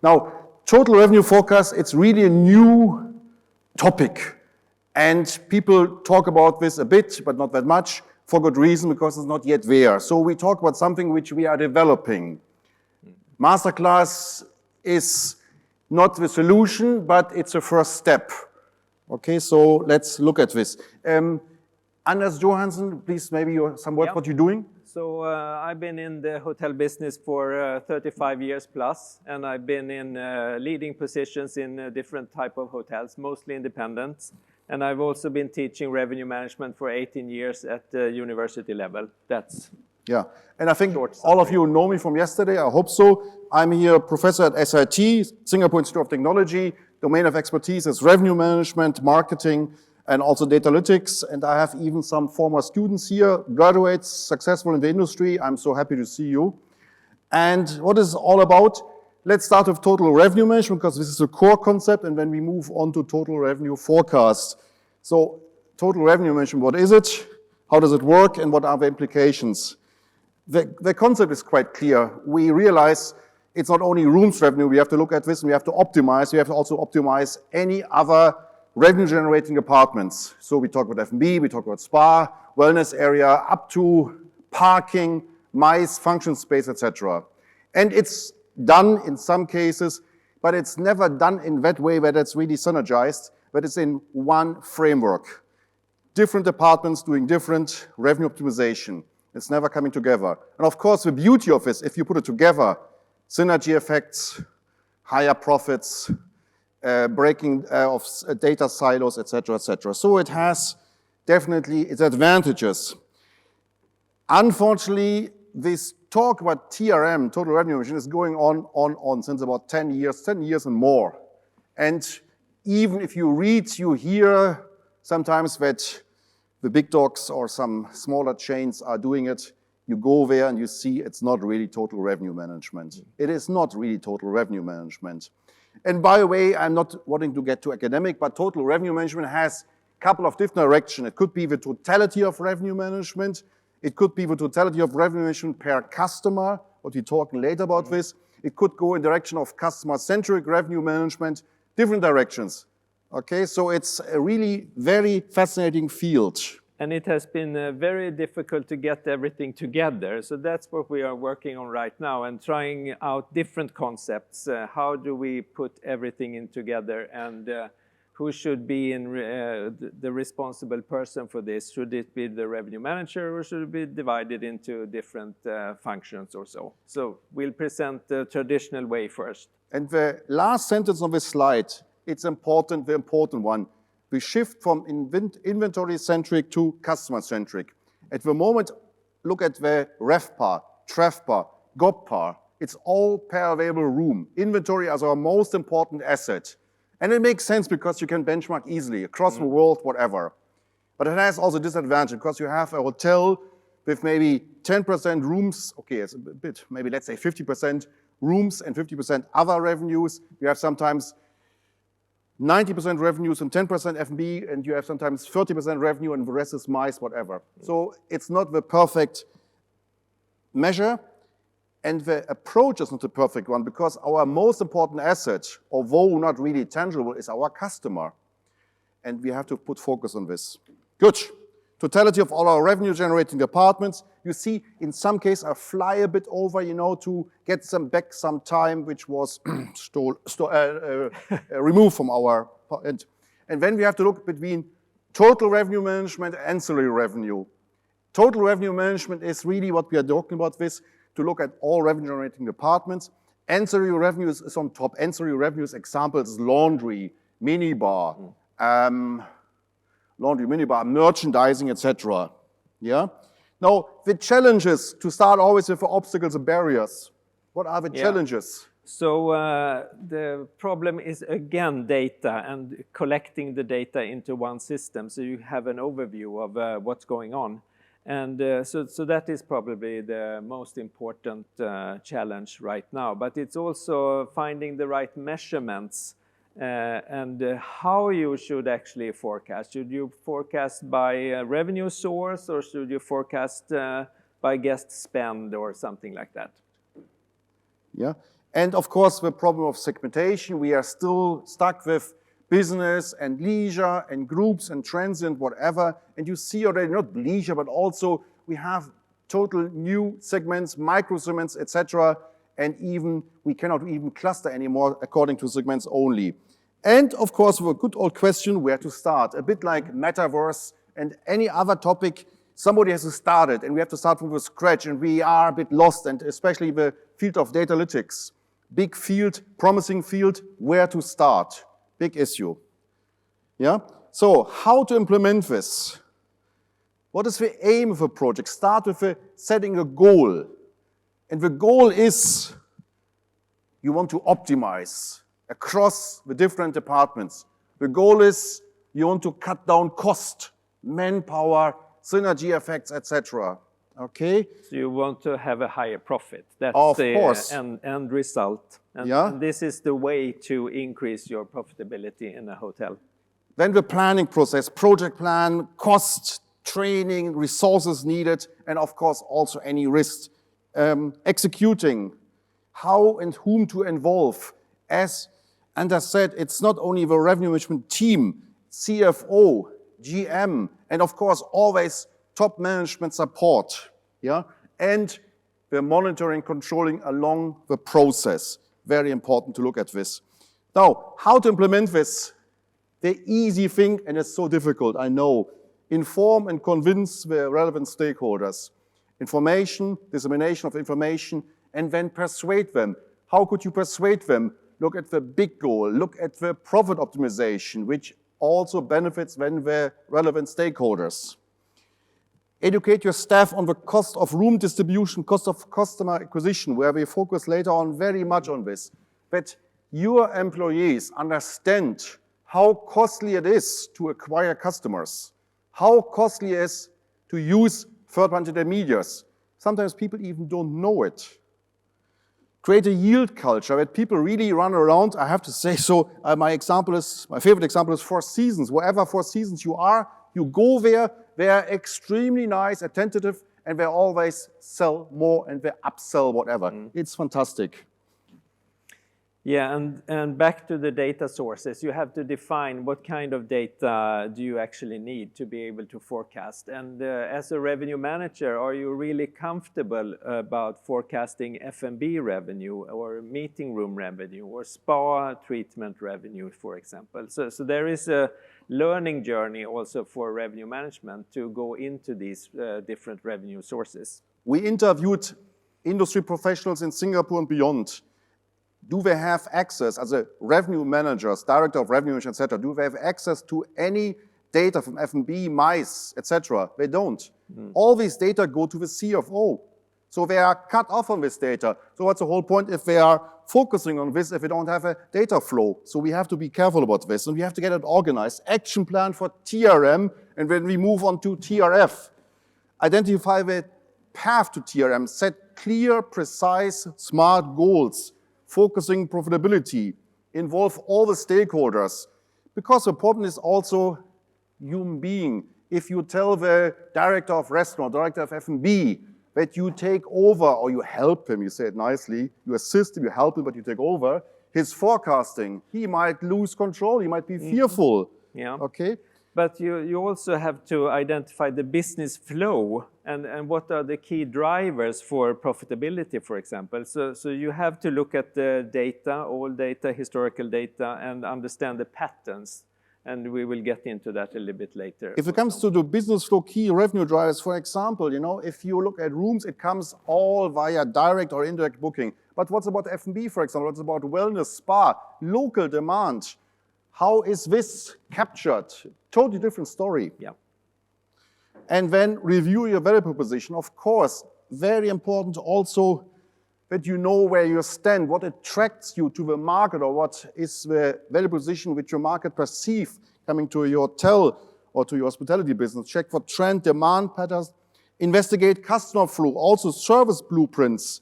Now, total revenue forecast, it's really a new topic. And people talk about this a bit, but not that much, for good reason, because it's not yet there. So we talk about something which we are developing. Masterclass is not the solution, but it's a first step. Okay, so let's look at this. Anders Johannson, please, maybe some words what you're doing. So I've been in the hotel business for 35 years plus, and I've been in leading positions in different type of hotels, mostly independents. And I've also been teaching revenue management for 18 years at the university level. That's and I think all of you know me from yesterday, I hope so. I'm here professor at SIT, Singapore Institute of Technology. Domain of expertise is revenue management, marketing, and also data analytics. And I have even some former students here, graduates, successful in the industry. I'm so happy to see you. And what is it all about? Let's start with total revenue management, because this is a core concept, and then we move on to total revenue forecast. So total revenue management, what is it? How does it work, and what are the implications? The concept is quite clear. We realize it's not only rooms revenue, we have to look at this, and we have to optimize. We have to also optimize any other revenue-generating apartments. So we talk about F&B, we talk about spa, wellness area, up to parking, MICE, function space, etc. And it's done in some cases, but it's never done in that way where that's really synergized, but it's in one framework. Different departments doing different revenue optimization. It's never coming together. And of course, the beauty of this, if you put it together, synergy effects, higher profits, breaking of data silos, etc., etc. So it has definitely its advantages. Unfortunately, this talk about TRM, total revenue management, is going on since about 10 years and more. And even if you read, you hear sometimes that the big dogs or some smaller chains are doing it. You go there and you see it's not really total revenue management. It is not really total revenue management. And by the way, I'm not wanting to get too academic, but total revenue management has a couple of different directions. It could be the totality of revenue management. It could be the totality of revenue management per customer, what we're talking later about this. It could go in direction of customer-centric revenue management, different directions. Okay, so it's a really very fascinating field. And it has been very difficult to get everything together. So that's what we are working on right now and trying out different concepts. How do we put everything in together, and who should be the responsible person for this? Should it be the revenue manager, or should it be divided into different functions or so? So we'll present the traditional way first. And the last sentence on this slide, it's important, the important one. We shift from inventory-centric to customer-centric. At the moment, look at the RevPAR, TRevPAR, GOPPAR. It's all per available room. Inventory is our most important asset. And it makes sense because you can benchmark easily across the world, whatever. But it has also disadvantage because you have a hotel with maybe 10% rooms. Okay, it's a bit, maybe let's say 50% rooms and 50% other revenues. You have sometimes 90% revenues and 10% F&B, and you have sometimes 30% revenue and the rest is MICE, whatever. So it's not the perfect measure, and the approach is not the perfect one, because our most important asset, although not really tangible, is our customer. And we have to put focus on this. Good. Totality of all our revenue-generating departments. You see, in some cases, I fly a bit over, to get back some time which was removed from our end. And then we have to look between total revenue management and ancillary revenue. Total revenue management is really what we are talking about this, to look at all revenue-generating departments. Ancillary revenues is on top. Ancillary revenues, examples, laundry, minibar, merchandising, etc. Yeah? Now, the challenges, to start always with the obstacles and barriers. What are the challenges? So the problem is, again, data and collecting the data into one system so you have an overview of what's going on. And so that is probably the most important challenge right now. But it's also finding the right measurements and how you should actually forecast. Should you forecast by revenue source, or should you forecast by guest spend or something like that? Yeah, And of course, the problem of segmentation, we are still stuck with business and leisure and groups and transient, whatever. And you see already, not leisure, but also we have total new segments, micro segments, etc. And even we cannot even cluster anymore according to segments only. And of course, with a good old question, where to start? A bit like metaverse and any other topic, somebody has to start it, and we have to start from scratch, and we are a bit lost, and especially the field of data analytics. Big field, promising field, where to start? Big issue. Yeah? So, how to implement this? What is the aim of a project? Start with setting a goal. And the goal is you want to optimize across the different departments. The goal is you want to cut down cost, manpower, synergy effects, etc. Okay? So you want to have a higher profit. That's of the course. End result. And yeah. This is the way to increase your profitability in a hotel. Then the planning process, project plan, cost, training, resources needed, and of course also any risk. Executing, how and whom to involve. As Anders said, it's not only the revenue management team, CFO, GM, and of course always top management support, yeah, and the monitoring, controlling along the process. Very important to look at this. Now, how to implement this? The easy thing, and it's so difficult, I know, inform and convince the relevant stakeholders. Information, dissemination of information, and then persuade them. How could you persuade them? Look at the big goal, look at the profit optimization, which also benefits then the relevant stakeholders. Educate your staff on the cost of room distribution, cost of customer acquisition, where we focus later on very much on this. That your employees understand how costly it is to acquire customers, how costly it is to use third-party intermediaries. Sometimes people even don't know it. Create a yield culture that people really run around. I have to say so. My favorite example is Four Seasons. Wherever Four Seasons you are, you go there. They are extremely nice, attentive, and they always sell more and they upsell whatever. It's fantastic. Yeah, and back to the data sources, you have to define what kind of data do you actually need to be able to forecast. And as a revenue manager, are you really comfortable about forecasting F&B revenue or meeting room revenue or spa treatment revenue, for example? So there is a learning journey also for revenue management to go into these different revenue sources. We interviewed industry professionals in Singapore and beyond. Do they have access, as a revenue managers, director of revenue, etc., do they have access to any data from F&B, MICE, etc.? They don't. All these data go to the CFO. So they are cut off on this data. So what's the whole point if they are focusing on this, if they don't have a data flow? So we have to be careful about this, and we have to get it organized. Action plan for TRM, and when we move on to TRF, identify the path to TRM, set clear, precise, smart goals, focusing profitability, involve all the stakeholders. Because the problem is also human being. If you tell the director of restaurant, director of F&B, that you take over, or you help him, you say it nicely, you assist him, you help him, but you take over, his forecasting, he might lose control, he might be fearful. Yeah. Okay? But you also have to identify the business flow and what are the key drivers for profitability, for example. So you have to look at the data, all data, historical data, and understand the patterns. And we will get into that a little bit later. If it comes to the business flow key revenue drivers, for example, if you look at rooms, it comes all via direct or indirect booking. But what's about F&B, for example? What's about wellness, spa, local demand? How is this captured? Totally different story. Yeah. And then review your value proposition. Of course, very important also that you know where you stand, what attracts you to the market, or what is the value proposition which your market perceive coming to your hotel or to your hospitality business. Check for trend, demand patterns, investigate customer flow, also service blueprints,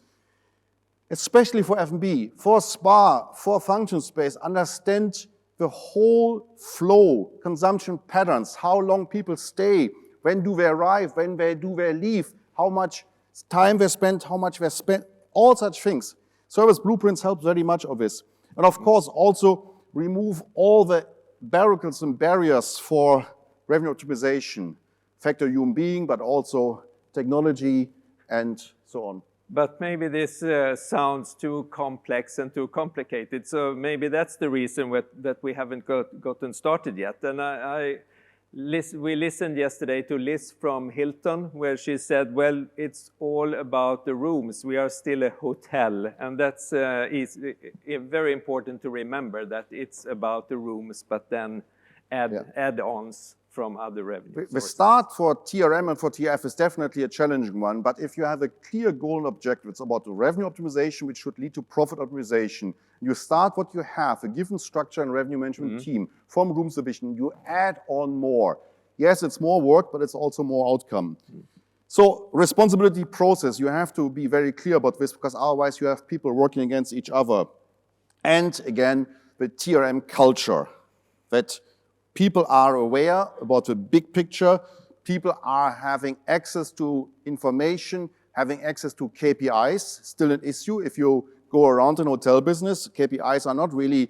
especially for F&B, for spa, for function space. Understand the whole flow, consumption patterns, how long people stay, when do they arrive, when do they leave, how much time they spend, how much they spend, all such things. Service blueprints help very much of this. And of course, also remove all the barricades and barriers for revenue optimization. Factor human being, but also technology and so on. But maybe this sounds too complex and too complicated. So maybe that's the reason that we haven't gotten started yet. And we listened yesterday to Liz from Hilton, where she said, well, it's all about the rooms. We are still a hotel. And that's very important to remember, that it's about the rooms, but then add-ons from other revenue sources. The start for TRM and for TF is definitely a challenging one, but if you have a clear goal and objective, it's about the revenue optimization, which should lead to profit optimization. You start what you have, a given structure and revenue management team from rooms division, you add on more. Yes, it's more work, but it's also more outcome. So responsibility process, you have to be very clear about this, because otherwise you have people working against each other. And again, the TRM culture, that people are aware about the big picture. People are having access to information, having access to KPIs, still an issue. If you go around in hotel business, KPIs are not really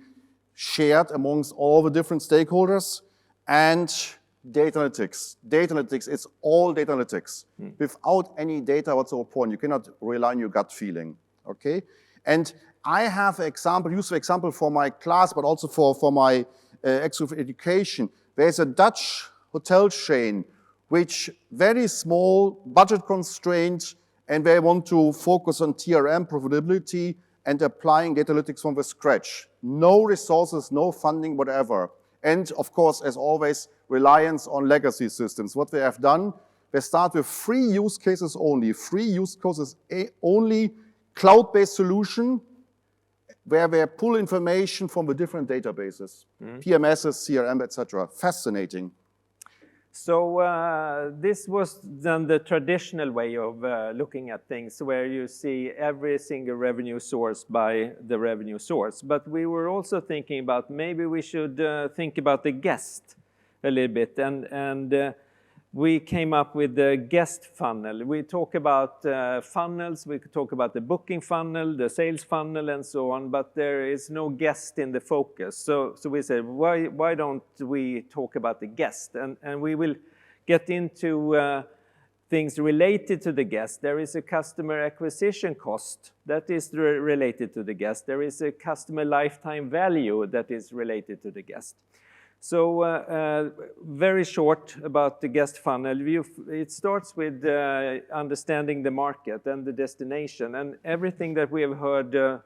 shared amongst all the different stakeholders. And data analytics. Data analytics, it's all data analytics. Without any data whatsoever, you cannot rely on your gut feeling, okay? And I have an example, use the example for my class, but also for my executive education. There's a Dutch hotel chain which very small, budget constrained, and they want to focus on TRM profitability and applying data analytics from the scratch. No resources, no funding, whatever. And of course, as always, reliance on legacy systems. What they have done, they start with 3 use cases only. 3 use cases only, cloud-based solution, where they pull information from the different databases, PMSs, CRM, etc. Fascinating. So this was then the traditional way of looking at things, where you see every single revenue source by the revenue source. But we were also thinking about maybe we should think about the guest a little bit. And we came up with the guest funnel. We talk about funnels, we could talk about the booking funnel, the sales funnel, and so on, but there is no guest in the focus. So we said, why don't we talk about the guest? And we will get into things related to the guest. There is a customer acquisition cost that is related to the guest. There is a customer lifetime value that is related to the guest. So very short about the guest funnel. It starts with understanding the market and the destination. And everything that we have heard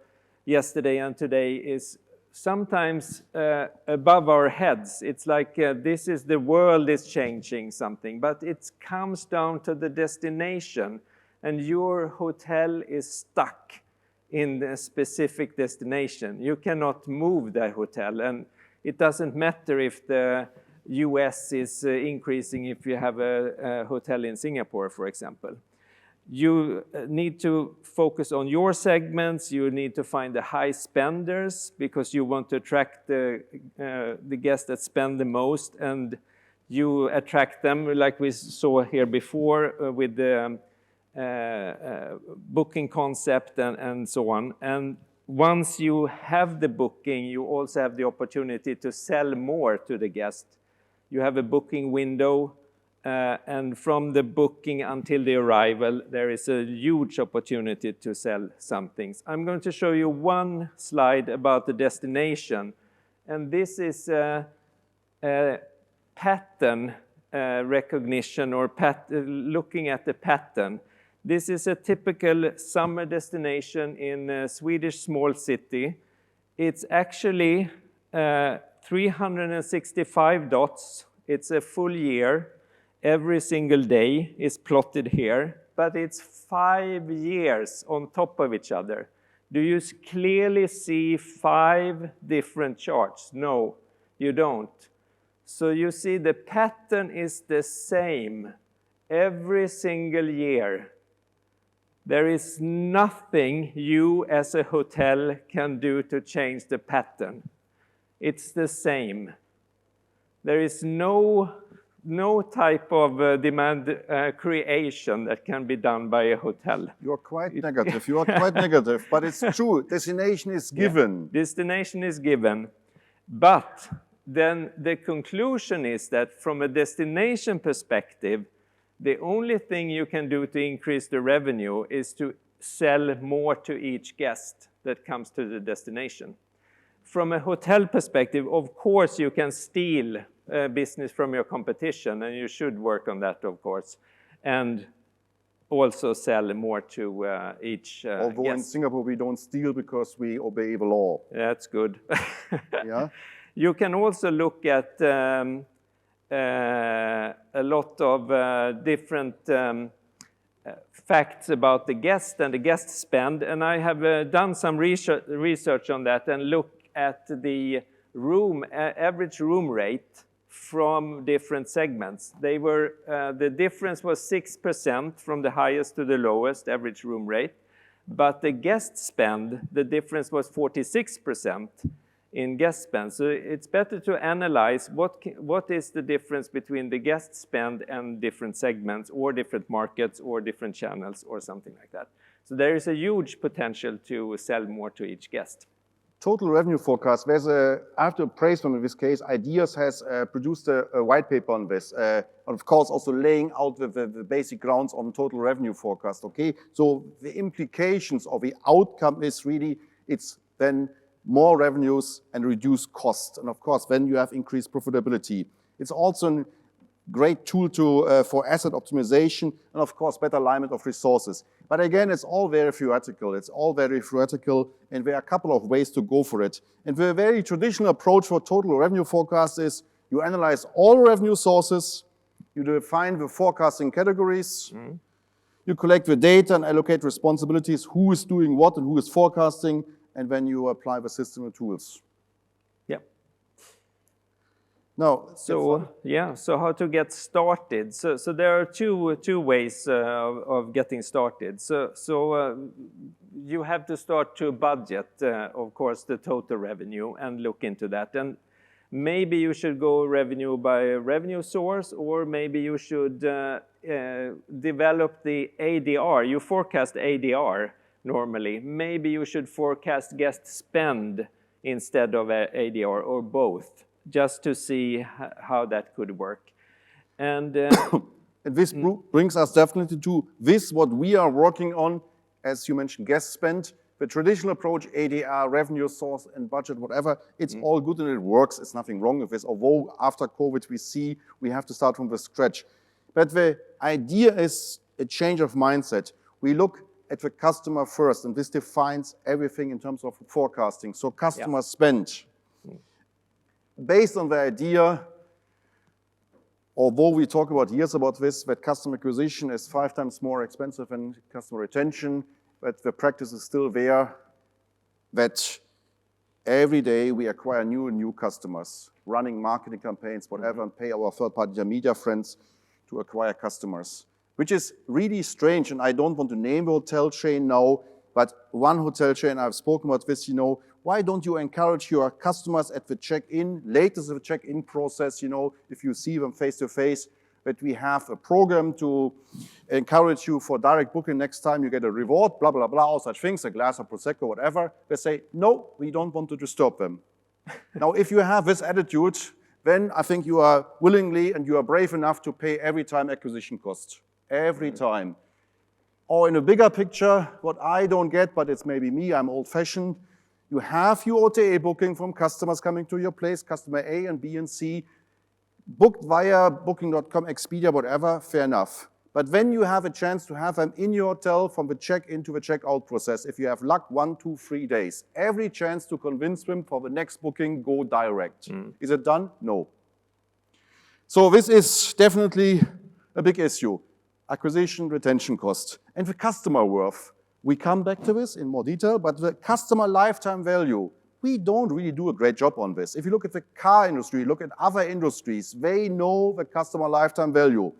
yesterday and today is sometimes above our heads. It's like this is the world is changing something, but it comes down to the destination. And your hotel is stuck in a specific destination. You cannot move that hotel. And it doesn't matter if the US is increasing if you have a hotel in Singapore, for example. You need to focus on your segments. You need to find the high spenders because you want to attract the guests that spend the most, and you attract them like we saw here before with the booking concept and so on. And once you have the booking, you also have the opportunity to sell more to the guest. You have a booking window, and from the booking until the arrival, there is a huge opportunity to sell some things. I'm going to show you one slide about the destination. And this is a pattern recognition, or looking at the pattern. This is a typical summer destination in a Swedish small city. It's actually 365 dots. It's a full year. Every single day is plotted here, but it's 5 years on top of each other. Do you clearly see 5 different charts? No, you don't. So you see the pattern is the same every single year. There is nothing you as a hotel can do to change the pattern. It's the same. There is no no type of demand creation that can be done by a hotel. You're quite negative. You are quite negative, but it's true. Destination is given. Yeah. Destination is given, but then the conclusion is that from a destination perspective, the only thing you can do to increase the revenue is to sell more to each guest that comes to the destination. From a hotel perspective, of course, you can steal business from your competition, and you should work on that, of course, and also sell more to each Although guest. in Singapore we don't steal because we obey the law. That's good. Yeah. You can also look at a lot of different facts about the guest and the guest spend, and I have done some research on that and look at the average room rate from different segments. The difference was 6% from the highest to the lowest average room rate, but the guest spend, the difference was 46% in guest spend. So it's better to analyze what is the difference between the guest spend and different segments or different markets or different channels or something like that. So there is a huge potential to sell more to each guest. Total revenue forecast. After Praisman in this case, Ideas has produced a white paper on this. Of course, also laying out the basic grounds on total revenue forecast. Okay, so the implications of the outcome is really it's then more revenues and reduced costs, and of course, then you have increased profitability. It's also a great tool for asset optimization and of course better alignment of resources. But again, it's all very theoretical. And there are a couple of ways to go for it. And the very traditional approach for total revenue forecast is you analyze all revenue sources, you define the forecasting categories, you collect the data and allocate responsibilities, who is doing what and who is forecasting, and then you apply the system and tools. Now, so how to get started? So there are two ways of getting started. So you have to start to budget, of course, the total revenue and look into that. And maybe you should go revenue by revenue source, or maybe you should develop the ADR. You forecast ADR normally. Maybe you should forecast guest spend instead of ADR, or both, just to see how that could work. And this brings us definitely to this, what we are working on, as you mentioned, guest spend. The traditional approach, ADR, revenue source and budget, whatever, it's all good and it works. It's nothing wrong with this. Although after COVID, we see we have to start from the scratch. But the idea is a change of mindset. We look at the customer first, and this defines everything in terms of forecasting. So customer spend. Based on the idea, although we talk about years about this, that customer acquisition is 5 times more expensive than customer retention, but the practice is still there, that every day we acquire new and new customers, running marketing campaigns, whatever, and pay our third-party media friends to acquire customers, which is really strange. And I don't want to name a hotel chain now, but one hotel chain, I've spoken about this, why don't you encourage your customers at the check-in, latest of the check-in process, if you see them face-to-face, that we have a program to encourage you for direct booking. Next time you get a reward, blah, blah, blah, all such things, a glass of Prosecco, whatever. They say, no, we don't want to disturb them. Now, if you have this attitude, then I think you are willingly and you are brave enough to pay every time acquisition cost. Every time. Or in a bigger picture, what I don't get, but it's maybe me, I'm old-fashioned, you have your OTA booking from customers coming to your place, customer A and B and C, booked via booking.com, Expedia, whatever, fair enough. But when you have a chance to have them in your hotel from the check-in to the check-out process, if you have luck, 1, 2, 3 days, every chance to convince them for the next booking, go direct. Is it done? No. So this is definitely a big issue. Acquisition, retention cost, and the customer worth. We come back to this in more detail, but the customer lifetime value, we don't really do a great job on this. If you look at the car industry, look at other industries, they know the customer lifetime value.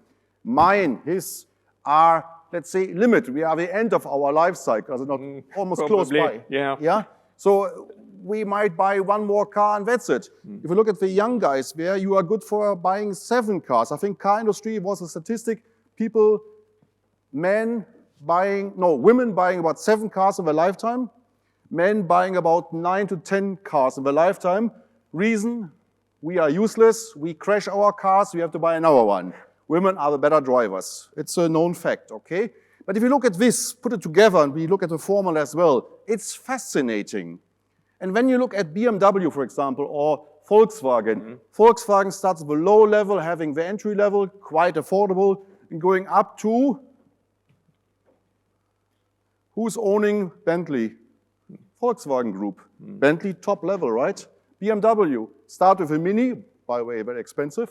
Mine, his, are, let's say, limited. We are the end of our life cycle, not almost probably, close by. Yeah. So we might buy one more car and that's it. If you look at the young guys, where you are good for buying 7 cars. I think car industry was a statistic, women buying about 7 cars in their lifetime, men buying about 9 to 10 cars in their lifetime. Reason, we are useless, we crash our cars, we have to buy another one. Women are the better drivers. It's a known fact, okay? But if you look at this, put it together, and we look at the formula as well, it's fascinating. And when you look at BMW, for example, or Volkswagen, Volkswagen starts with a low level, having the entry level, quite affordable, and going up to, who's owning Bentley? Volkswagen Group. Bentley, top level, right? BMW, start with a Mini, by the way, very expensive.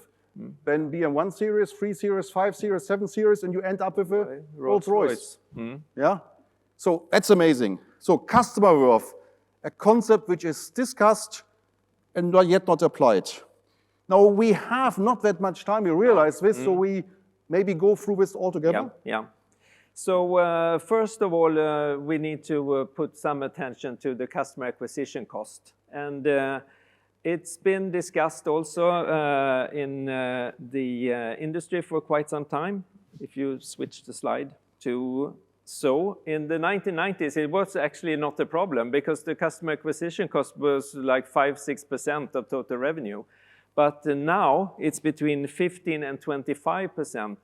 Then BM1 series, 3 series, 5 series, 7 series, and you end up with a Rolls-Royce. Yeah? So that's amazing. So customer worth, a concept which is discussed and yet not applied. Now we have not that much time, we realize this, so we maybe go through this all together. Yeah. So first of all, we need to put some attention to the customer acquisition cost. And it's been discussed also in the industry for quite some time. If you switch the slide to so, in the 1990s, it was actually not a problem because the customer acquisition cost was like 5-6% of total revenue. But now it's between 15 and 25%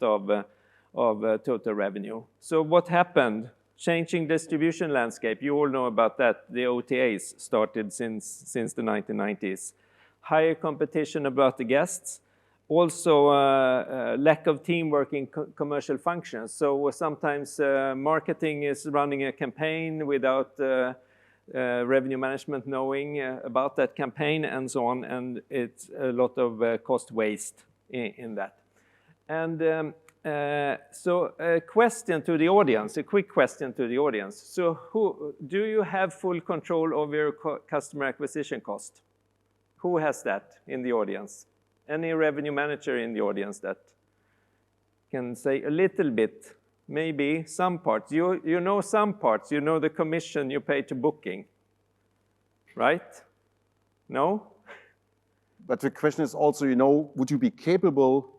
of total revenue. So what happened? Changing distribution landscape, you all know about that. The OTAs started since the 1990s. Higher competition about the guests. Also lack of teamwork in commercial functions. So sometimes marketing is running a campaign without revenue management knowing about that campaign and so on. And it's a lot of cost waste in that. And so a question to the audience, a quick question to the audience. So do you have full control of your customer acquisition cost? Who has that in the audience? Any revenue manager in the audience that can say a little bit, maybe some parts. You know some parts, you know the commission you pay to booking, right? No? But the question is also, would you be capable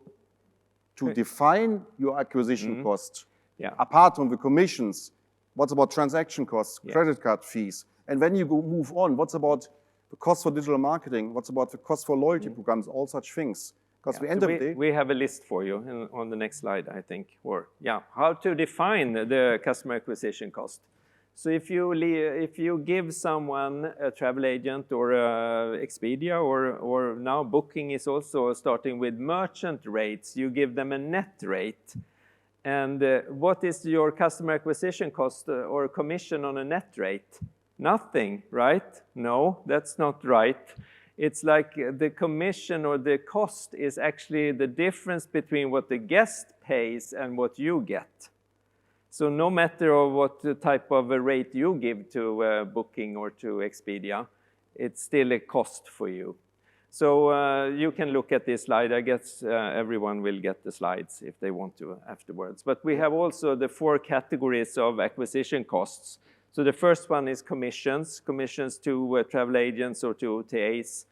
to define your acquisition cost? Yeah. Apart from the commissions, what's about transaction costs, credit card fees? And when you move on, what's about the cost for digital marketing? What's about the cost for loyalty programs? All such things. Because at the end of the day, we have a list for you on the next slide, I think. Or how to define the customer acquisition cost. So if you give someone a travel agent or Expedia or now Booking is also starting with merchant rates, you give them a net rate. And what is your customer acquisition cost or commission on a net rate? Nothing, right? No, that's not right. It's like the commission or the cost is actually the difference between what the guest pays and what you get. So no matter what type of a rate you give to Booking or to Expedia, it's still a cost for you. So you can look at this slide. I guess everyone will get the slides if they want to afterwards. But we have also the 4 categories of acquisition costs. So the first one is commissions to travel agents or to OTAs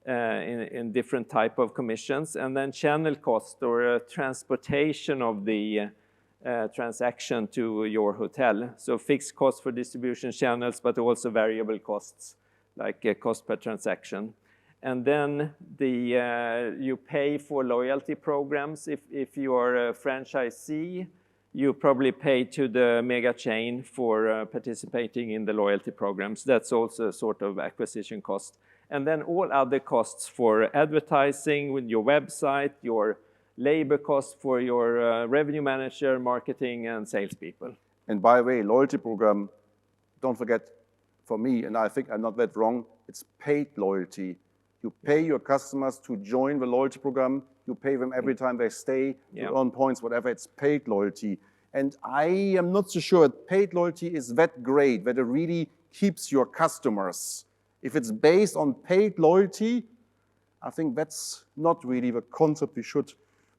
in different type of commissions. And then channel cost or transportation of the transaction to your hotel. So fixed cost for distribution channels, but also variable costs like cost per transaction. And then you pay for loyalty programs. If you are a franchisee, you probably pay to the mega chain for participating in the loyalty programs. That's also a sort of acquisition cost. And then all other costs for advertising with your website, your labor costs for your revenue manager, marketing, and salespeople. And by the way, loyalty program, don't forget, for me, and I think I'm not that wrong, it's paid loyalty. You pay your customers to join the loyalty program. You pay them every time they stay, you earn points, whatever. It's paid loyalty. And I am not so sure paid loyalty is that great, that it really keeps your customers. If it's based on paid loyalty, I think that's not really the concept we should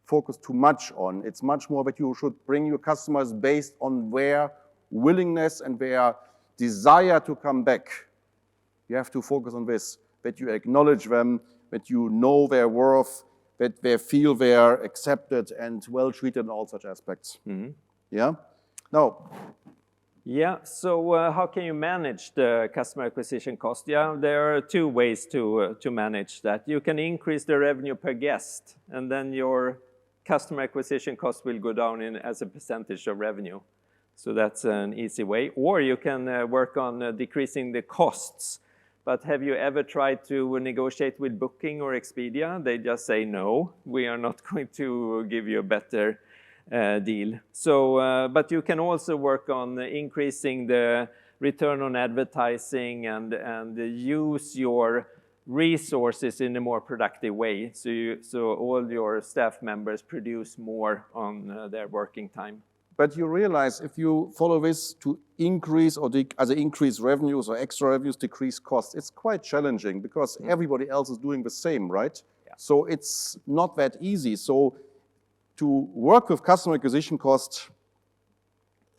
focus too much on. It's much more that you should bring your customers based on their willingness and their desire to come back. You have to focus on this, that you acknowledge them, that you know their worth, that they feel they are accepted and well treated in all such aspects. Yeah? Now, yeah, so how can you manage the customer acquisition cost? Yeah, there are two ways to manage that. You can increase the revenue per guest, and then your customer acquisition cost will go down as a percentage of revenue. So that's an easy way. Or you can work on decreasing the costs. But have you ever tried to negotiate with Booking or Expedia? They just say, no, we are not going to give you a better deal. So, but you can also work on increasing the return on advertising and use your resources in a more productive way. So all your staff members produce more on their working time. But you realize if you follow this to increase or increase revenues or extra revenues, decrease costs, it's quite challenging because everybody else is doing the same, right? Yeah. So it's not that easy. So to work with customer acquisition cost,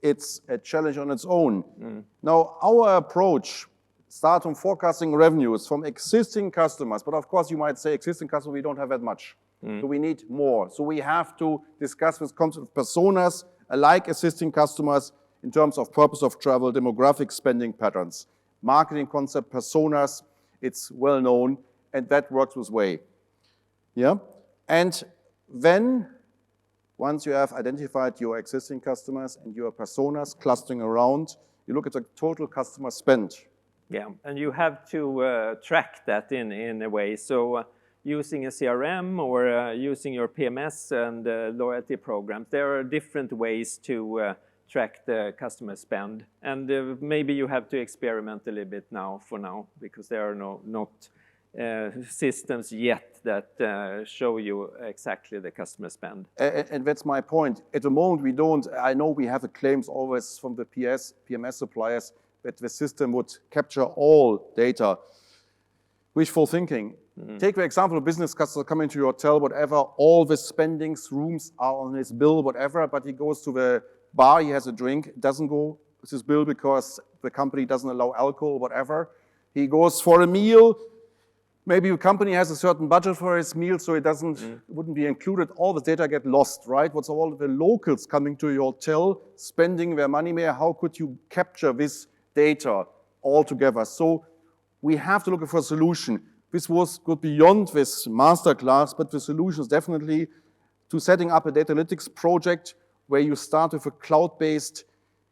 it's a challenge on its own. Now, our approach starts from forecasting revenues from existing customers. But of course, you might say existing customers, we don't have that much. So we need more. So we have to discuss this concept of personas, alike existing customers in terms of purpose of travel, demographic spending patterns. Marketing concept, personas, it's well known, and that works this way. Yeah? And then, once you have identified your existing customers and your personas clustering around, you look at the total customer spend. Yeah, and you have to track that in a way. So using a CRM or using your PMS and loyalty programs, there are different ways to track the customer spend. And maybe you have to experiment a little bit now, because there are not systems yet that show you exactly the customer spend. And that's my point. At the moment, we don't. I know we have the claims always from the PMS suppliers that the system would capture all data. Wishful thinking. Take the example of business customer coming to your hotel, whatever, all the spendings, rooms are on his bill, whatever, but he goes to the bar, he has a drink, it doesn't go with his bill because the company doesn't allow alcohol, whatever. He goes for a meal, maybe the company has a certain budget for his meal, so it wouldn't be included. All the data get lost, right? What's all the locals coming to your hotel, spending their money there? How could you capture this data all together? So we have to look for a solution. This could beyond this masterclass, but the solution is definitely to setting up a data analytics project where you start with a cloud-based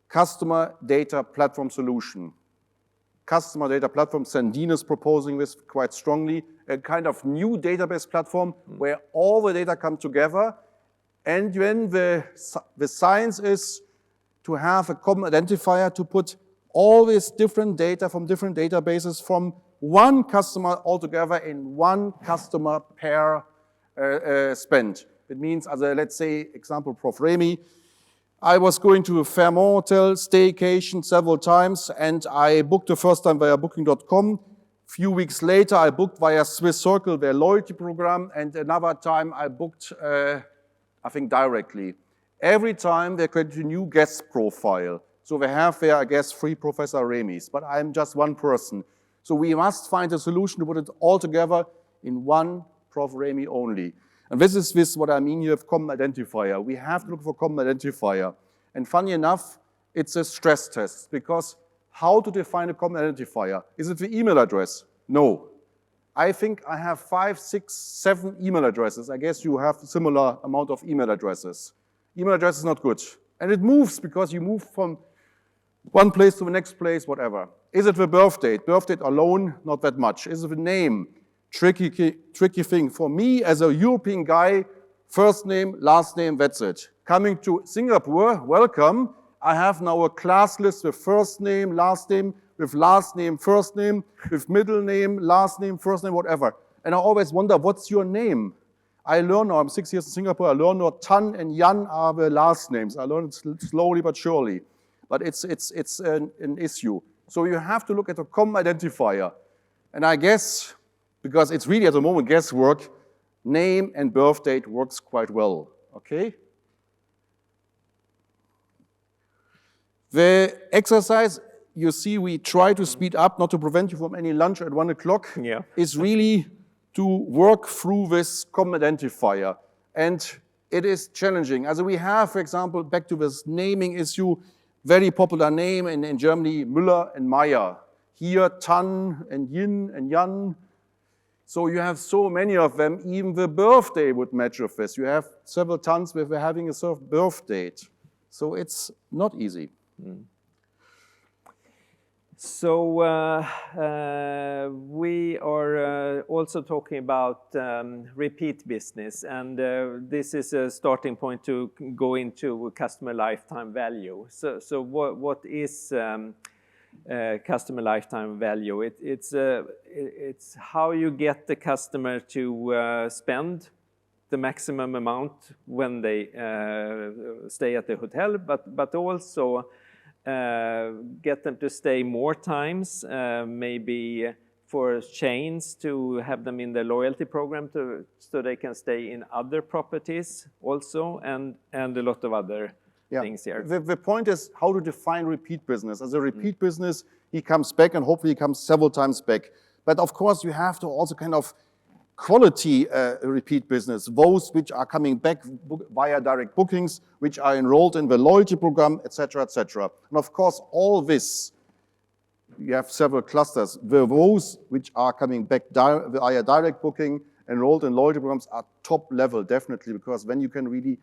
customer data platform solution. Customer data platform, Sandine is proposing this quite strongly, a kind of new database platform where all the data come together, and when the science is to have a common identifier to put all this different data from different databases from one customer altogether in one customer pair spend. It means, let's say, example, Prof. Remy, I was going to a Fairmont hotel, staycation several times, and I booked the first time via Booking.com. Few weeks later, I booked via Swiss Circle, their loyalty program, and another time I booked, I think, directly. Every time they created a new guest profile. So they have there, I guess, 3 Professor Remys, but I'm just one person. So we must find a solution to put it all together in one Prof. Remy only. And this is what I mean here with common identifier. We have to look for common identifier. And funny enough, it's a stress test, because how to define a common identifier? Is it the email address? No. I think I have 5, 6, 7 email addresses. I guess you have a similar amount of email addresses. Email address is not good. And it moves because you move from one place to the next place, whatever. Is it the birth date? Birth date alone, not that much. Is it the name? Tricky thing. For me, as a European guy, first name, last name, that's it. Coming to Singapore, welcome. I have now a class list with first name, with last name, first name, with middle name, last name, first name, whatever. And I always wonder, what's your name? I learn now, I'm 6 years in Singapore, I learn now Tan and Yan are the last names. I learn it slowly but surely. But it's an issue. So you have to look at a common identifier. And I guess, because it's really at the moment guesswork, name and birth date works quite well, okay? The exercise, you see we try to speed up, not to prevent you from any lunch at 1 o'clock, Yeah. is really to work through this common identifier. And it is challenging. As we have, for example, back to this naming issue, very popular name in Germany, Müller and Meyer. Here, Tan and Yin and Yan. So you have so many of them, even the birthday would match with this. You have several Tans where we're having a sort of birth date. So it's not easy. So we are also talking about repeat business, and this is a starting point to go into customer lifetime value. So what is customer lifetime value? It's how you get the customer to spend the maximum amount when they stay at the hotel, but also get them to stay more times, maybe for chains to have them in the loyalty program so they can stay in other properties also, and a lot of other things here. The point is how to define repeat business. As a repeat business, he comes back and hopefully he comes several times back. But of course, you have to also kind of quality repeat business, those which are coming back via direct bookings, which are enrolled in the loyalty program, etc., etc. And of course, all this, you have several clusters. Those which are coming back via direct booking, enrolled in loyalty programs are top level, definitely, because then you can really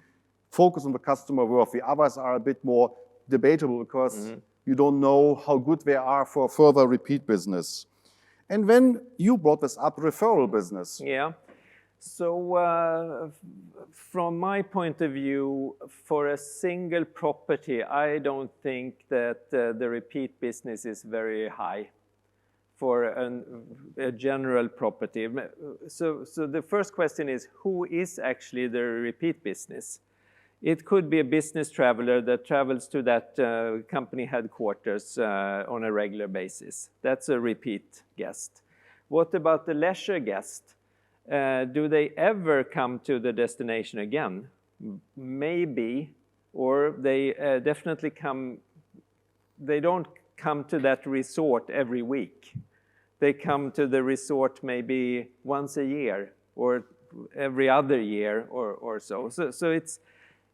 focus on the customer worth. The others are a bit more debatable because you don't know how good they are for further repeat business. And then you brought this up, referral business. Yeah. So from my point of view, for a single property, I don't think that the repeat business is very high for a general property. So the first question is, who is actually the repeat business? It could be a business traveler that travels to that company headquarters on a regular basis. That's a repeat guest. What about the leisure guest? Do they ever come to the destination again? Maybe, or they definitely come. They don't come to that resort every week. They come to the resort maybe once a year or every other year or so.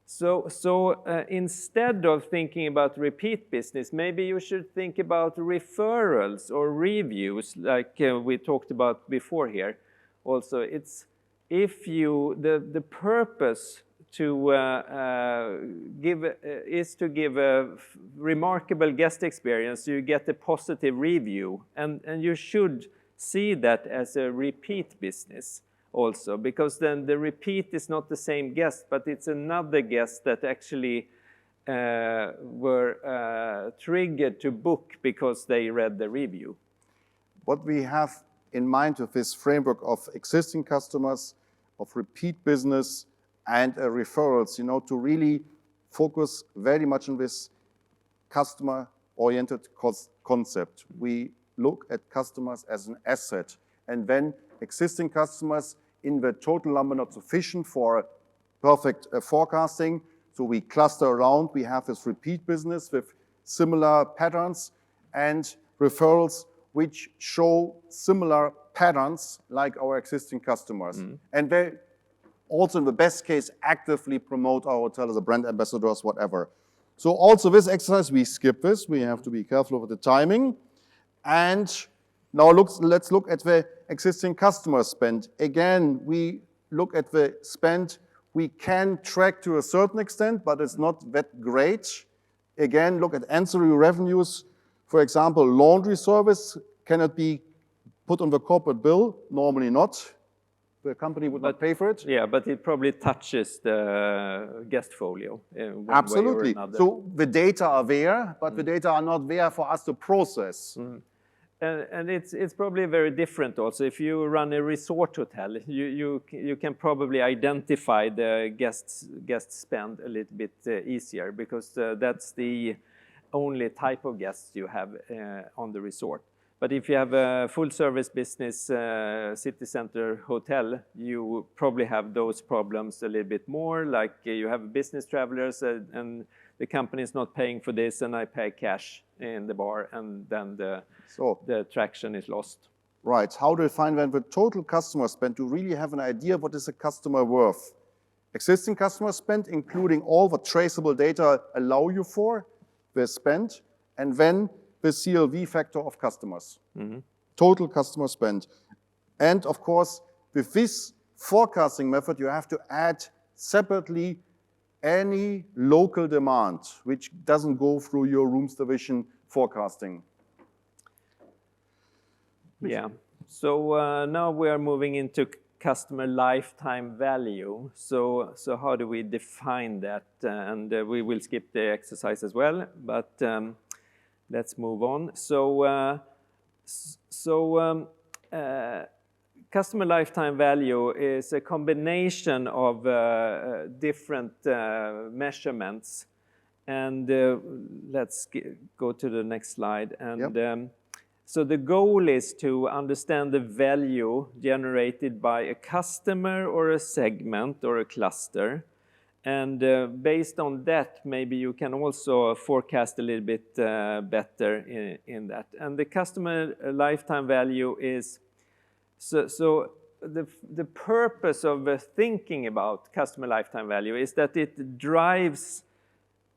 So instead of thinking about repeat business, maybe you should think about referrals or reviews, like we talked about before here. Also, it's if you the purpose to is to give a remarkable guest experience. You get a positive review, and you should see that as a repeat business. Also, because then the repeat is not the same guest, but it's another guest that actually were triggered to book because they read the review. What we have in mind with this framework of existing customers, of repeat business, and referrals, to really focus very much on this customer-oriented concept. We look at customers as an asset, and then existing customers in the total number not sufficient for perfect forecasting. So we cluster around. We have this repeat business with similar patterns and referrals which show similar patterns like our existing customers. And they also, in the best case, actively promote our hotel as a brand ambassadors, whatever. So also this exercise, we skip this. We have to be careful with the timing. And now let's look at the existing customer spend. Again, we look at the spend we can track to a certain extent, but it's not that great. Again, look at ancillary revenues. For example, laundry service cannot be put on the corporate bill, normally not. The company would not pay for it. Yeah, but it probably touches the guest folio in one Absolutely. way or another. So the data are there, but the data are not there for us to process. And it's probably very different also. If you run a resort hotel, you can probably identify the guest spend a little bit easier, because that's the only type of guests you have on the resort. But if you have a full service business city center hotel, you probably have those problems a little bit more, like you have business travelers and the company is not paying for this, and I pay cash in the bar, and then the traction is lost. Right. How do you find then the total customer spend to really have an idea what is a customer worth? Existing customer spend, including all the traceable data allow you for, the spend, and then the CLV factor of customers. Total customer spend. And of course, with this forecasting method, you have to add separately any local demand, which doesn't go through your rooms division forecasting. Yeah, so now we are moving into customer lifetime value. So how do we define that? And we will skip the exercise as well, but let's move on. Customer lifetime value is a combination of different measurements. And let's go to the next slide. And so the goal is to understand the value generated by a customer or a segment or a cluster. And based on that, maybe you can also forecast a little bit better in that. And the customer lifetime value is, so the purpose of thinking about customer lifetime value is that it drives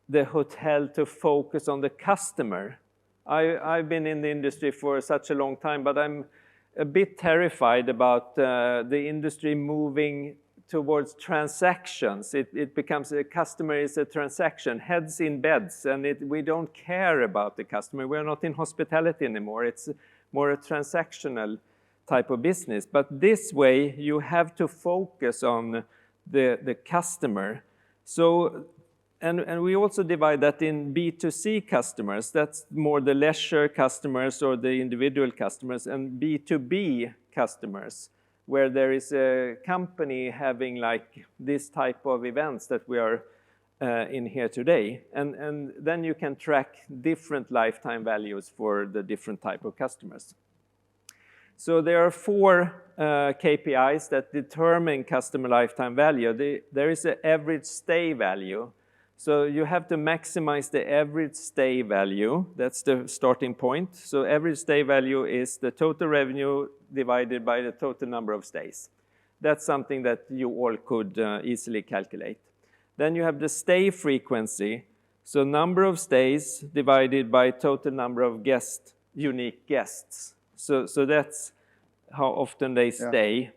the hotel to focus on the customer. I've been in the industry for such a long time, but I'm a bit terrified about the industry moving towards transactions. It becomes a customer is a transaction, heads in beds, and we don't care about the customer. We're not in hospitality anymore. It's more a transactional type of business. But this way, you have to focus on the customer. So, and we also divide that in B2C customers. That's more the leisure customers or the individual customers, and B2B customers, where there is a company having like this type of events that we are in here today. And then you can track different lifetime values for the different type of customers. So there are 4 KPIs that determine customer lifetime value. There is an average stay value. So you have to maximize the average stay value. That's the starting point. So average stay value is the total revenue divided by the total number of stays. That's something that you all could easily calculate. Then you have the stay frequency. So number of stays divided by total number of unique guests. So that's how often they stay.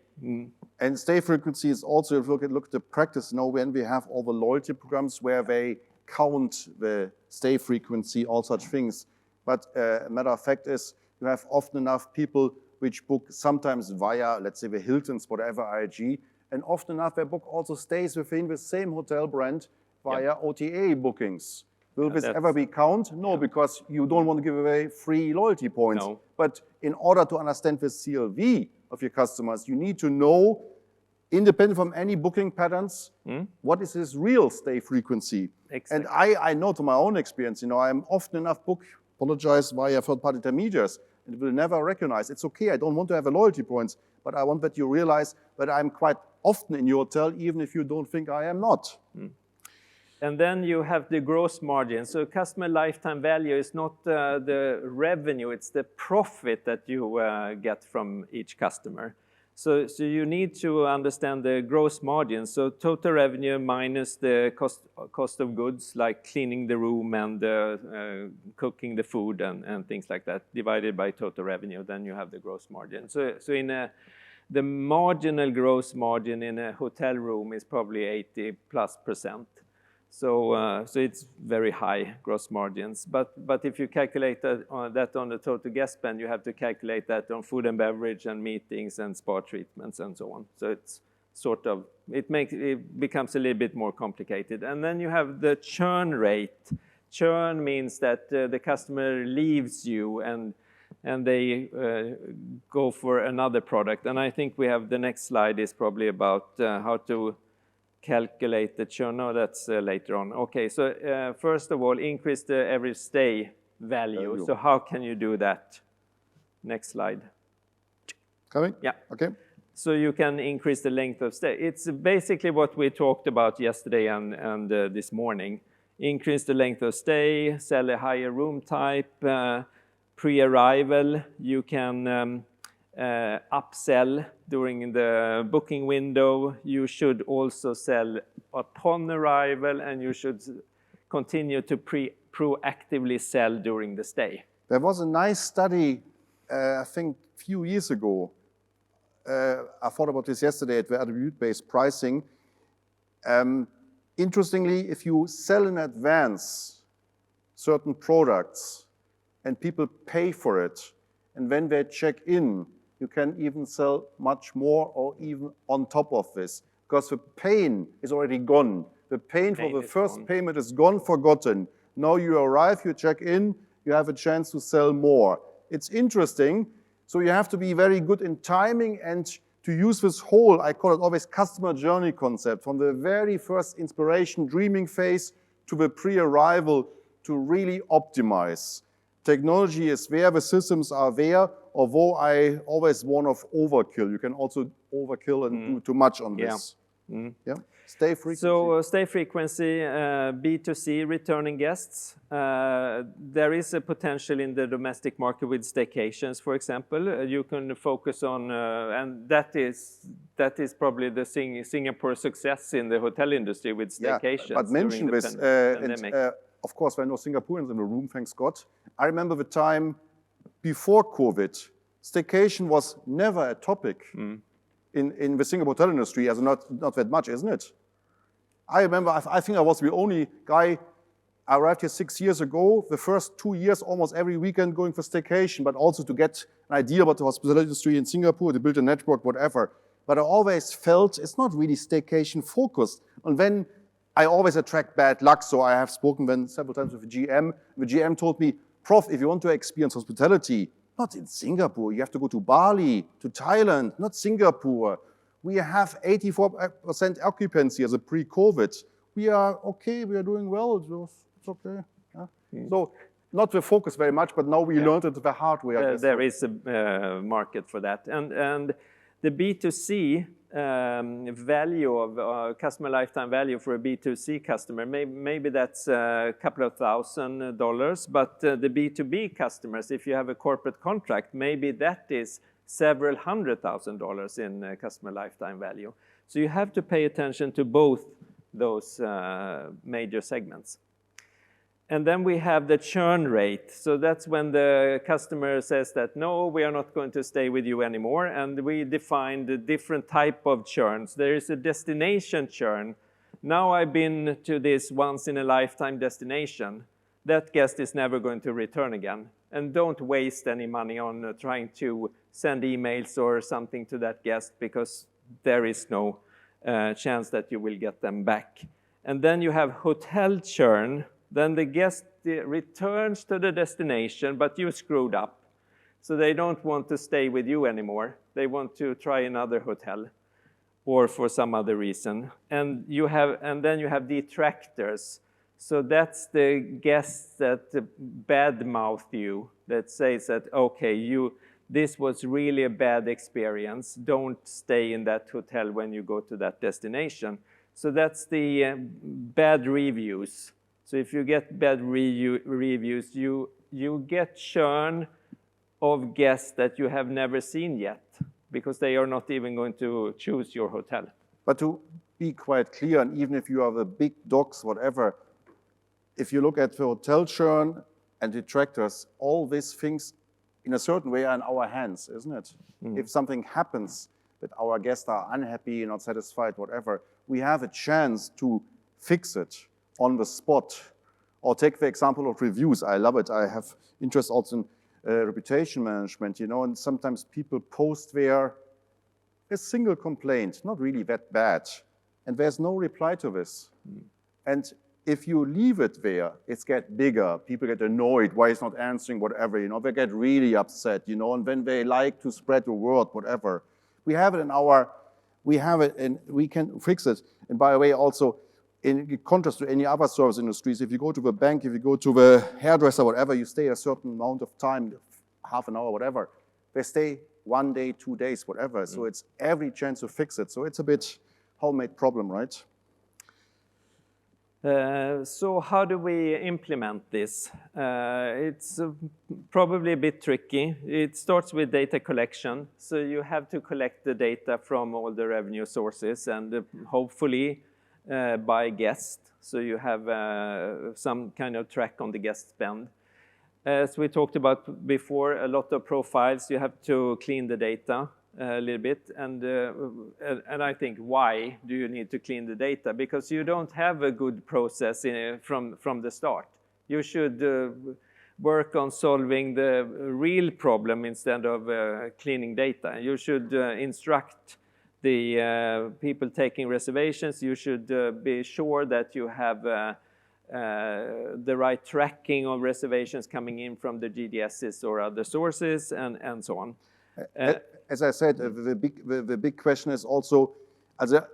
And stay frequency is also, if you look at the practice now, when we have all the loyalty programs where they count the stay frequency, all such things. But a matter of fact is, you have often enough people which book sometimes via, let's say, the Hiltons, whatever IAG, and often enough they book also stays within the same hotel brand via OTA bookings. Will this ever be count? No, because you don't want to give away free loyalty points. No. But in order to understand the CLV of your customers, you need to know, independent from any booking patterns, what is his real stay frequency. Exactly. And I know to my own experience, I'm often enough apologize via third-party intermediaries, and will never recognize. It's okay, I don't want to have a loyalty points, but I want that you realize that I'm quite often in your hotel, even if you don't think I am not. And then you have the gross margin. So customer lifetime value is not the revenue, it's the profit that you get from each customer. So you need to understand the gross margin. So total revenue minus the cost of goods, like cleaning the room and cooking the food and things like that, divided by total revenue, then you have the gross margin. So in the marginal gross margin in a hotel room is probably 80+%. So it's very high gross margins. But if you calculate that on the total guest spend, you have to calculate that on food and beverage and meetings and spa treatments and so on. So it's sort of, it becomes a little bit more complicated. And then you have the churn rate. Churn means that the customer leaves you and they go for another product. And I think we have the next slide is probably about how to calculate the churn. No, that's later on. Okay, so first of all, increase the average stay value. So how can you do that? Next slide. Coming? Yeah. Okay. So you can increase the length of stay. It's basically what we talked about yesterday and this morning. increase the length of stay, sell a higher room type. Pre-arrival, you can upsell during the booking window. You should also sell upon arrival, and you should continue to proactively sell during the stay. There was a nice study, I think a few years ago. I thought about this yesterday at the attribute-based pricing. Interestingly, if you sell in advance certain products and people pay for it, and when they check in, you can even sell much more or even on top of this, because the pain is already gone. The pain for the first payment is gone, forgotten. Now you arrive, you check in, you have a chance to sell more. It's interesting. So you have to be very good in timing and to use this whole, I call it always customer journey concept, from the very first inspiration, dreaming phase to the pre-arrival to really optimize. Technology is there, the systems are there, although I always warn of overkill. You can also overkill and do too much on this. Yeah. Stay frequency. So stay frequency, B2C, returning guests. There is a potential in the domestic market with staycations, for example. You can focus on, and that is probably the Singapore success in the hotel industry with staycations. Yeah, but mention this, of course, there are no Singaporeans in the room, thanks God. I remember the time before COVID, staycation was never a topic. In the Singapore hotel industry, as not that much, isn't it? I remember, I think I was the only guy. I arrived here 6 years ago, the first 2 years, almost every weekend going for staycation, but also to get an idea about the hospitality industry in Singapore, to build a network, whatever. But I always felt it's not really staycation focused. And then I always attract bad luck, so I have spoken then several times with the GM. The GM told me, Prof, if you want to experience hospitality, not in Singapore. You have to go to Bali, to Thailand, not Singapore. We have 84% occupancy as a pre-COVID. We are okay, we are doing well, it's okay. Yeah. So not the focus very much, but now we learned it the hard way. There is a market for that. And the B2C value of customer lifetime value for a B2C customer, maybe that's a couple of $1,000, but the B2B customers, if you have a corporate contract, maybe that is several $100,000 in customer lifetime value. So you have to pay attention to both those major segments. And then we have the churn rate. So that's when the customer says that, no, we are not going to stay with you anymore. And we define the different type of churns. There is a destination churn. Now I've been to this once in a lifetime destination. That guest is never going to return again. And don't waste any money on trying to send emails or something to that guest, because there is no chance that you will get them back. And then you have hotel churn. Then the guest returns to the destination, but you screwed up. So they don't want to stay with you anymore. They want to try another hotel or for some other reason. And then you have detractors. So that's the guests that badmouth you, that says that, okay, this was really a bad experience. Don't stay in that hotel when you go to that destination. So that's the bad reviews. So if you get bad reviews, you get churn of guests that you have never seen yet, because they are not even going to choose your hotel. But to be quite clear, and even if you are the big dogs, whatever, if you look at the hotel churn and detractors, all these things in a certain way are in our hands, isn't it? If something happens that our guests are unhappy, not satisfied, whatever, we have a chance to fix it on the spot. Or take the example of reviews. I love it. I have interest also in reputation management, and sometimes people post there a single complaint, not really that bad, and there's no reply to this. And if you leave it there, it's get bigger. People get annoyed. Why it's not answering, whatever, They get really upset, and then they like to spread the word, whatever. We have it and we can fix it. And by the way, also, in contrast to any other service industries, if you go to the bank, if you go to the hairdresser, whatever, you stay a certain amount of time, half an hour, whatever. They stay 1 day, 2 days, whatever. So it's every chance to fix it. So it's a bit homemade problem, right? So how do we implement this? It's probably a bit tricky. It starts with data collection. So you have to collect the data from all the revenue sources and hopefully by guest. So you have some kind of track on the guest spend. As we talked about before, a lot of profiles, you have to clean the data a little bit, and I think, why do you need to clean the data? Because you don't have a good process from the start. You should work on solving the real problem instead of cleaning data. You should instruct the people taking reservations. You should be sure that you have the right tracking of reservations coming in from the GDSs or other sources, and so on. As I said, the big question is also,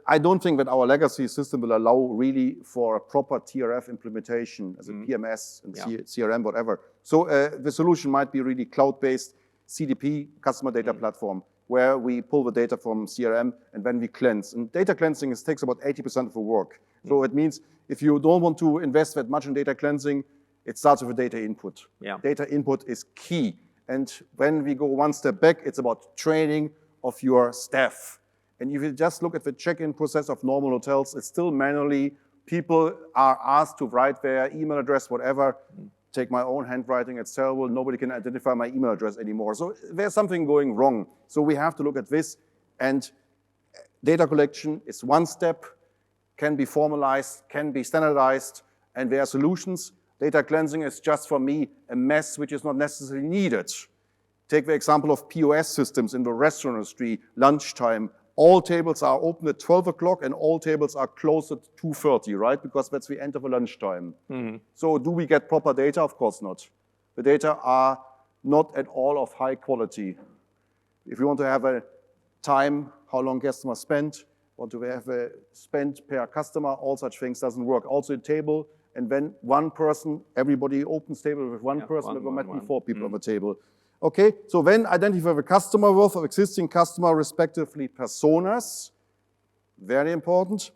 I don't think that our legacy system will allow really for a proper TRF implementation as a PMS and CRM, whatever. So the solution might be really cloud-based CDP, customer data platform, where we pull the data from CRM and then we cleanse. And data cleansing takes about 80% of the work. So it means if you don't want to invest that much in data cleansing, it starts with a data input. Data input is key. And when we go one step back, it's about training of your staff. And if you just look at the check-in process of normal hotels, it's still manually. People are asked to write their email address, whatever. Take my own handwriting, it's terrible. Nobody can identify my email address anymore. So there's something going wrong. So we have to look at this. And data collection is one step, can be formalized, can be standardized, and there are solutions. Data cleansing is just, for me, a mess which is not necessarily needed. Take the example of POS systems in the restaurant industry, lunchtime. All tables are open at 12 o'clock and all tables are closed at 2:30, right? Because that's the end of the lunchtime. So do we get proper data? Of course not. The data are not at all of high quality. If you want to have a time, how long customers spend, want to have a spend per customer, all such things doesn't work. Also a table, and then one person, everybody opens table with one person, there might be 4 people on the table. Okay, so then identify the customer worth of existing customer, respectively personas, very important.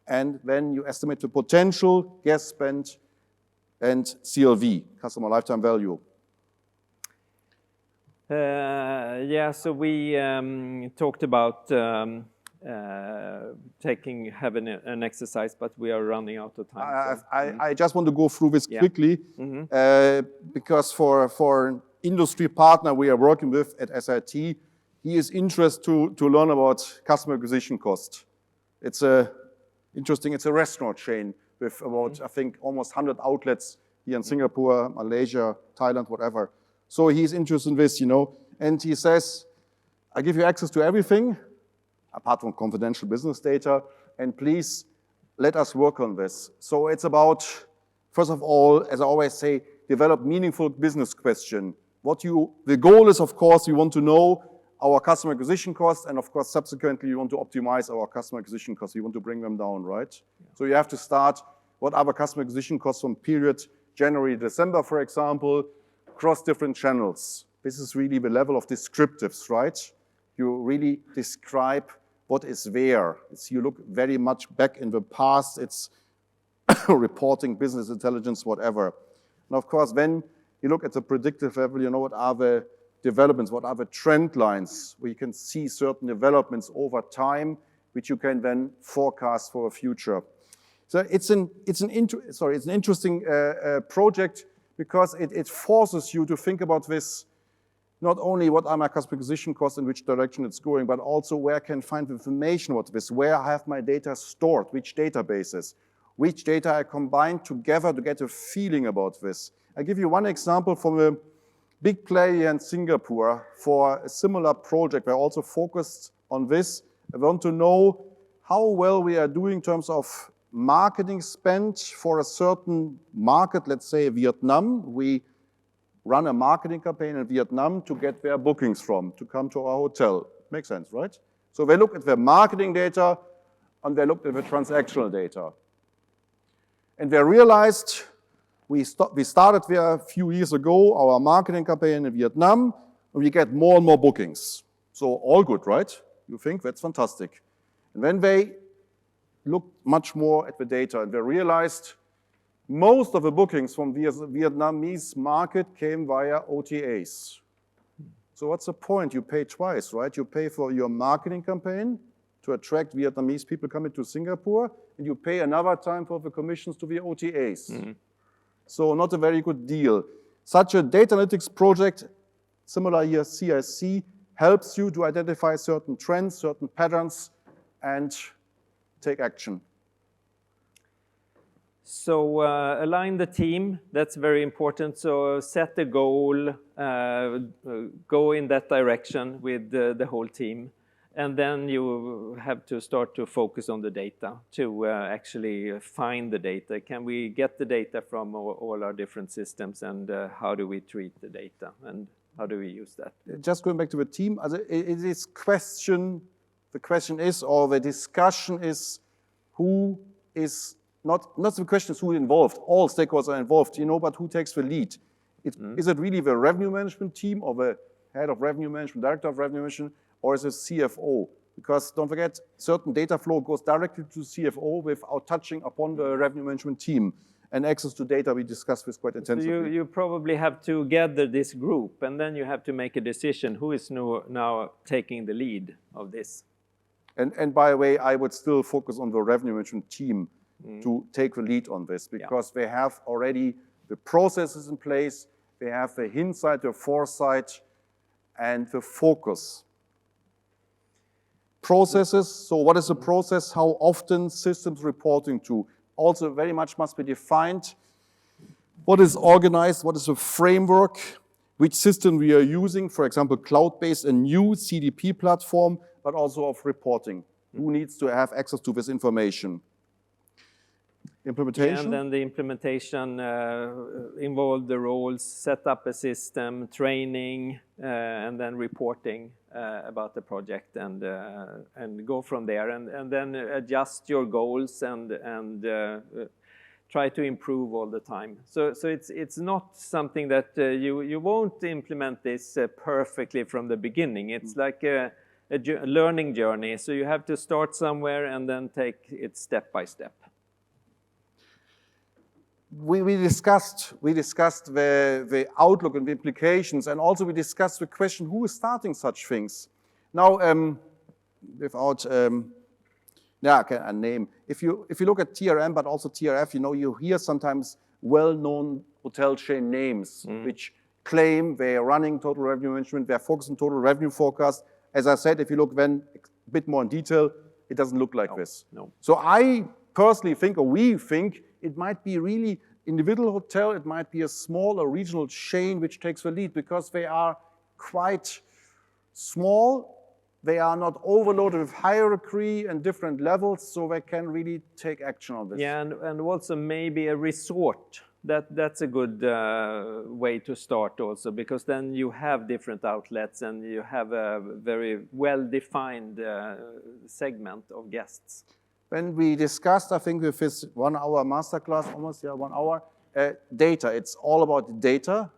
And then you estimate the potential, guest spend, and CLV, customer lifetime value. Yeah, so we talked about having an exercise, but we are running out of time. I just want to go through this quickly, because for an industry partner we are working with at SIT, he is interested to learn about customer acquisition cost. It's interesting, it's a restaurant chain with about, I think, almost 100 outlets here in Singapore, Malaysia, Thailand, whatever. So he's interested in this, and he says, I give you access to everything, apart from confidential business data, and please let us work on this. So it's about, first of all, as I always say, develop meaningful business question. The goal is, of course, you want to know our customer acquisition costs, and of course, subsequently, you want to optimize our customer acquisition costs. You want to bring them down, right? So you have to start, what are the customer acquisition costs from period January, December, for example, across different channels. This is really the level of descriptives, right? You really describe what is there. You look very much back in the past. It's reporting, business intelligence, whatever. And of course, then you look at the predictive level, what are the developments, what are the trend lines, where you can see certain developments over time, which you can then forecast for the future. So it's an interesting project, because it forces you to think about this. Not only what are my customer acquisition costs, in which direction it's going, but also where I can find information about this, where I have my data stored, which databases, which data I combine together to get a feeling about this. I give you one example from a big player in Singapore for a similar project. We're also focused on this. I want to know how well we are doing in terms of marketing spend for a certain market, let's say Vietnam. We run a marketing campaign in Vietnam to get their bookings from, to come to our hotel. Makes sense, right? So they look at the marketing data and they looked at the transactional data. And they realized, we started there a few years ago, our marketing campaign in Vietnam, and we get more and more bookings. So all good, right? You think that's fantastic. And then they looked much more at the data and they realized Most of the bookings from the Vietnamese market came via OTAs. So what's the point? You pay twice, right? You pay for your marketing campaign to attract Vietnamese people coming to Singapore, and you pay another time for the commissions to the OTAs. So not a very good deal. Such a data analytics project, similar here CIC, helps you to identify certain trends, certain patterns, and take action. So align the team, that's very important. So set a goal, go in that direction with the whole team. And then you have to start to focus on the data to actually find the data. Can we get the data from all our different systems, and how do we treat the data, and how do we use that? Just going back to the team, it is the question is, or the discussion is, who is, not the question is who involved, all stakeholders are involved, but who takes the lead? Is it really the revenue management team, or the head of revenue management, director of revenue management, or is it CFO? Because don't forget, certain data flow goes directly to CFO without touching upon the revenue management team. And access to data we discussed this quite intensively. So you probably have to gather this group, and then you have to make a decision who is now taking the lead of this. And by the way, I would still focus on the revenue management team to take the lead on this, because they have already the processes in place, they have the insight, the foresight, and the focus. Processes, so what is a process? How often systems reporting to? Also very much must be defined. What is organized? What is the framework? Which system we are using? For example, cloud-based, a new CDP platform, but also of reporting. Who needs to have access to this information? Implementation? And then the implementation involved the roles, set up a system, training, and then reporting about the project, and go from there, and then adjust your goals and try to improve all the time. So it's not something that you won't implement this perfectly from the beginning. It's like a learning journey. So you have to start somewhere and then take it step by step. We discussed the outlook and the implications, and also we discussed the question, who is starting such things? Now, without a name, if you look at TRM, but also TRF, you hear sometimes well-known hotel chain names which claim they are running total revenue management, they are focused on total revenue forecast. As I said, if you look then a bit more in detail, it doesn't look like this. No. So I personally think, or we think, it might be really individual hotel, it might be a small or regional chain which takes the lead, because they are quite small, they are not overloaded with hierarchy and different levels, so they can really take action on this. Yeah, and also maybe a resort. That's a good way to start also, because then you have different outlets and you have a very well-defined segment of guests. When we discussed, I think with this 1 hour masterclass, almost 1 hour, data, it's all about data.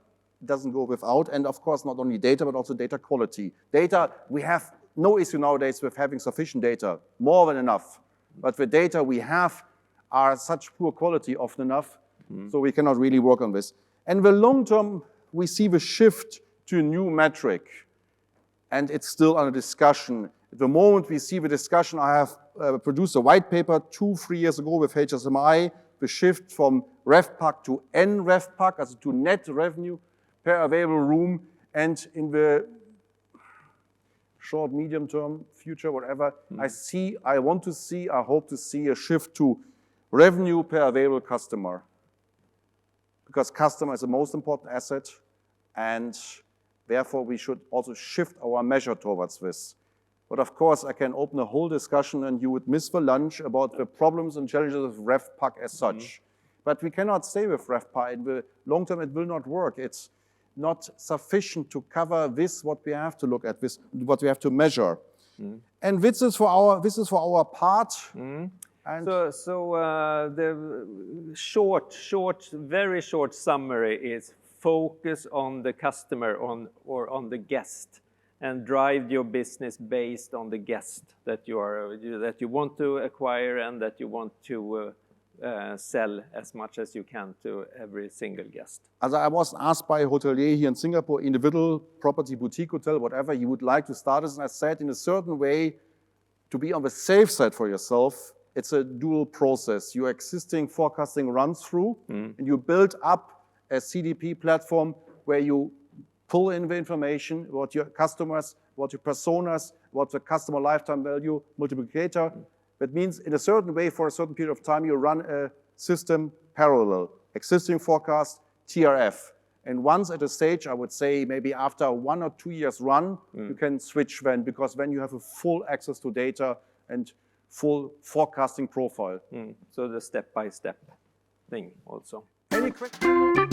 It doesn't go without, and of course not only data, but also data quality. Data, we have no issue nowadays with having sufficient data, more than enough. But the data we have are such poor quality often enough, so we cannot really work on this. And the long term, we see the shift to a new metric, and it's still under discussion. At the moment we see the discussion, I have produced a white paper 2-3 years ago with HSMAI, the shift from RevPAC to NRevPAC, also to net revenue per available room, and in the short, medium term, future, whatever, I hope to see a shift to revenue per available customer. Because customer is the most important asset, and therefore we should also shift our measure towards this. But of course, I can open a whole discussion and you would miss the lunch about the problems and challenges of RevPAC as such. But we cannot stay with RevPAC. In the long term, it will not work. It's not sufficient to cover this, what we have to look at, this, what we have to measure. And this is for our part. And so the very short summary is focus on the customer or on the guest, and drive your business based on the guest that you want to acquire and that you want to sell as much as you can to every single guest. As I was asked by a hotelier here in Singapore, individual property, boutique hotel, whatever you would like to start as, and I said in a certain way, to be on the safe side for yourself, it's a dual process. Your existing forecasting runs through, and you build up a CDP platform where you pull in the information, what your customers, what your personas, what the customer lifetime value multiplicator. That means in a certain way, for a certain period of time, you run a system parallel, existing forecast, TRF. And once at a stage, I would say maybe after 1 or 2 years run, you can switch then, because then you have a full access to data and full forecasting profile. So the step-by-step thing also. Any questions?